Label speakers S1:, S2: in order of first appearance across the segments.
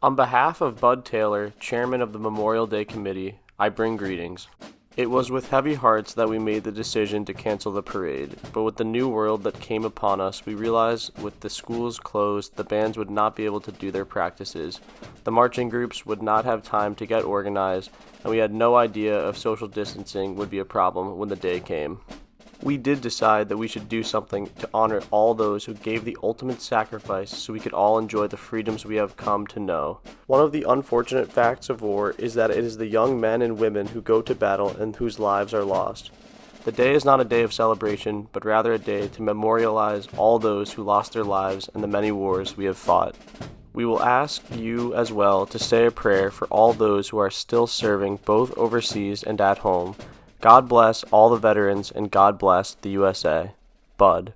S1: On behalf of Bud Taylor, chairman of the Memorial Day Committee, I bring greetings. It was with heavy hearts that we made the decision to cancel the parade, but with the new world that came upon us, we realized with the schools closed, the bands would not be able to do their practices, the marching groups would not have time to get organized, and we had no idea if social distancing would be a problem when the day came. We did decide that we should do something to honor all those who gave the ultimate sacrifice so we could all enjoy the freedoms we have come to know. One of the unfortunate facts of war is that it is the young men and women who go to battle and whose lives are lost. The day is not a day of celebration, but rather a day to memorialize all those who lost their lives in the many wars we have fought. We will ask you as well to say a prayer for all those who are still serving both overseas and at home. God bless all the veterans and God bless the USA. Bud.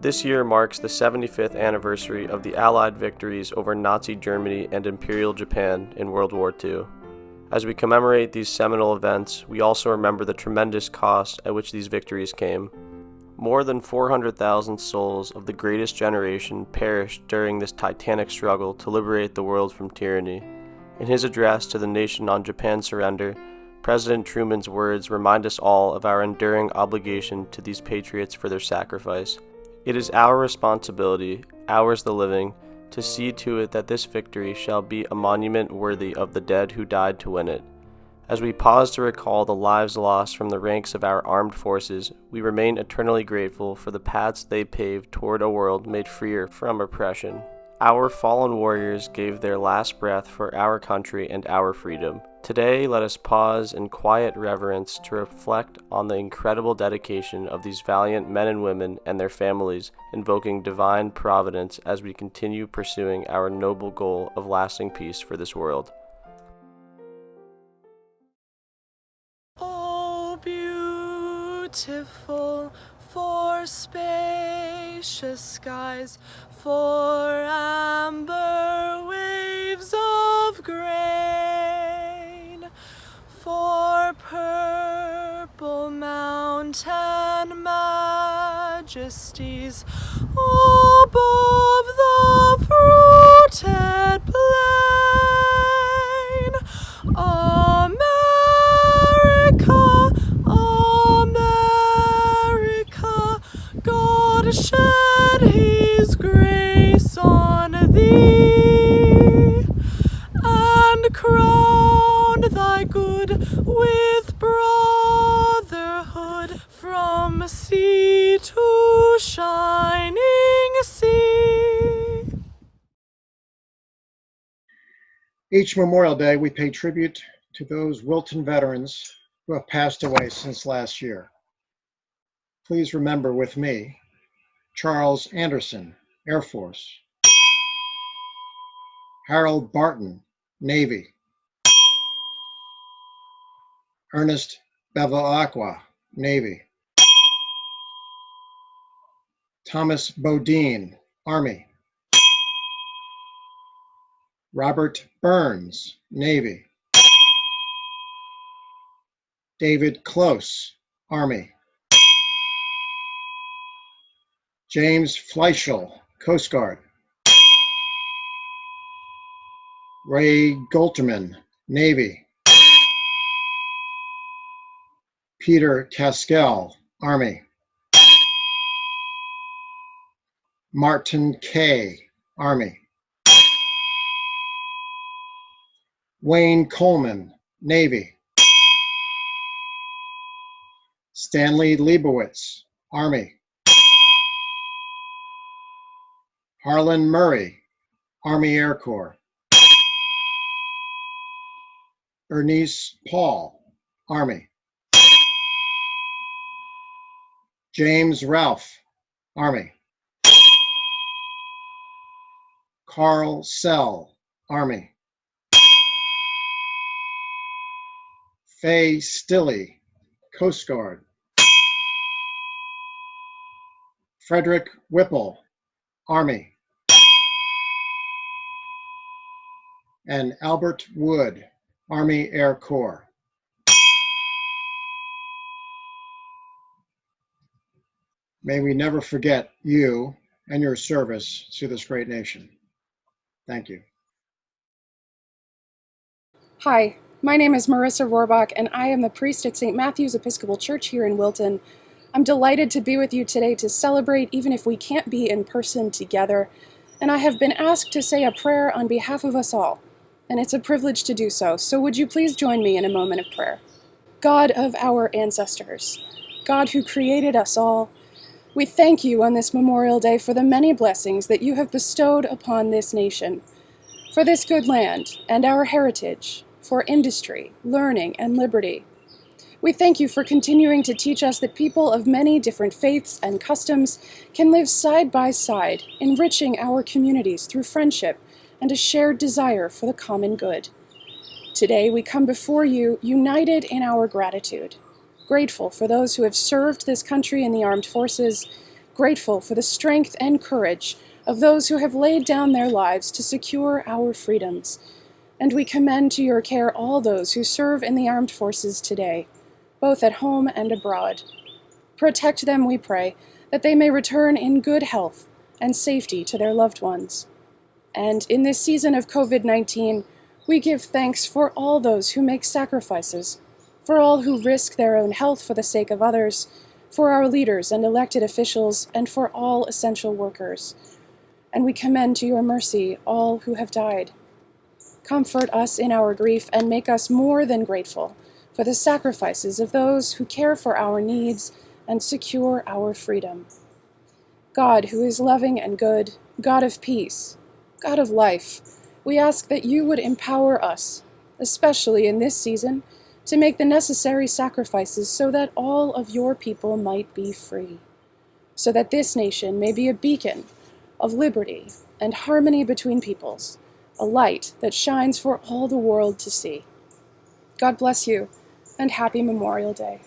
S1: This year marks the 75th anniversary of the Allied victories over Nazi Germany and Imperial Japan in World War II. As we commemorate these seminal events, we also remember the tremendous cost at which these victories came. More than 400,000 souls of the greatest generation perished during this titanic struggle to liberate the world from tyranny. In his address to the nation on Japan's surrender, President Truman's words remind us all of our enduring obligation to these patriots for their sacrifice. It is our responsibility, ours the living, to see to it that this victory shall be a monument worthy of the dead who died to win it. As we pause to recall the lives lost from the ranks of our armed forces, we remain eternally grateful for the paths they paved toward a world made freer from oppression. Our fallen warriors gave their last breath for our country and our freedom. Today, let us pause in quiet reverence to reflect on the incredible dedication of these valiant men and women and their families, invoking divine providence as we continue pursuing our noble goal of lasting peace for this world.
S2: Oh, beautiful for spacious skies, for amber waves of grain, for purple mountain majesties above the fruited plain. America, America, God shed his grace on thee, and crowned thy good with brotherhood from sea to shining sea.
S3: Each Memorial Day, we pay tribute to those Wilton veterans who have passed away since last year. Please remember with me, Charles Anderson, Air Force; Harold Barton, Navy; Ernest Bevilacqua, Navy; Thomas Bodine, Army; Robert Burns, Navy; David Close, Army; James Fleischel, Coast Guard. Ray Golterman, Navy. Peter Kaskell, Army. Martin Kay, Army. Wayne Coleman, Navy. Stanley Leibowitz, Army. Harlan Murray, Army Air Corps. Ernest Paul, Army. James Ralph, Army. Carl Sell, Army. Faye Stilley, Coast Guard. Frederick Whipple, Army. And Albert Wood, Army Air Corps. May we never forget you and your service to this great nation. Thank you.
S4: Hi, my name is Marissa Rohrbach, and I am the priest at St. Matthew's Episcopal Church here in Wilton. I'm delighted to be with you today to celebrate, even if we can't be in person together, and I have been asked to say a prayer on behalf of us all, and it's a privilege to do so. So would you please join me in a moment of prayer? God of our ancestors, God who created us all, we thank you on this Memorial Day for the many blessings that you have bestowed upon this nation, for this good land and our heritage, for industry, learning, and liberty. We thank you for continuing to teach us that people of many different faiths and customs can live side by side, enriching our communities through friendship and a shared desire for the common good. Today we come before you united in our gratitude, grateful for those who have served this country in the armed forces, grateful for the strength and courage of those who have laid down their lives to secure our freedoms. And we commend to your care all those who serve in the armed forces today, both at home and abroad. Protect them, we pray, that they may return in good health and safety to their loved ones. And in this season of COVID-19, we give thanks for all those who make sacrifices, for all who risk their own health for the sake of others, for our leaders and elected officials, and for all essential workers. And we commend to your mercy all who have died. Comfort us in our grief and make us more than grateful for the sacrifices of those who care for our needs and secure our freedom. God, who is loving and good, God of peace, God of life, we ask that you would empower us, especially in this season, to make the necessary sacrifices so that all of your people might be free, so that this nation may be a beacon of liberty and harmony between peoples, a light that shines for all the world to see. God bless you, and happy Memorial Day.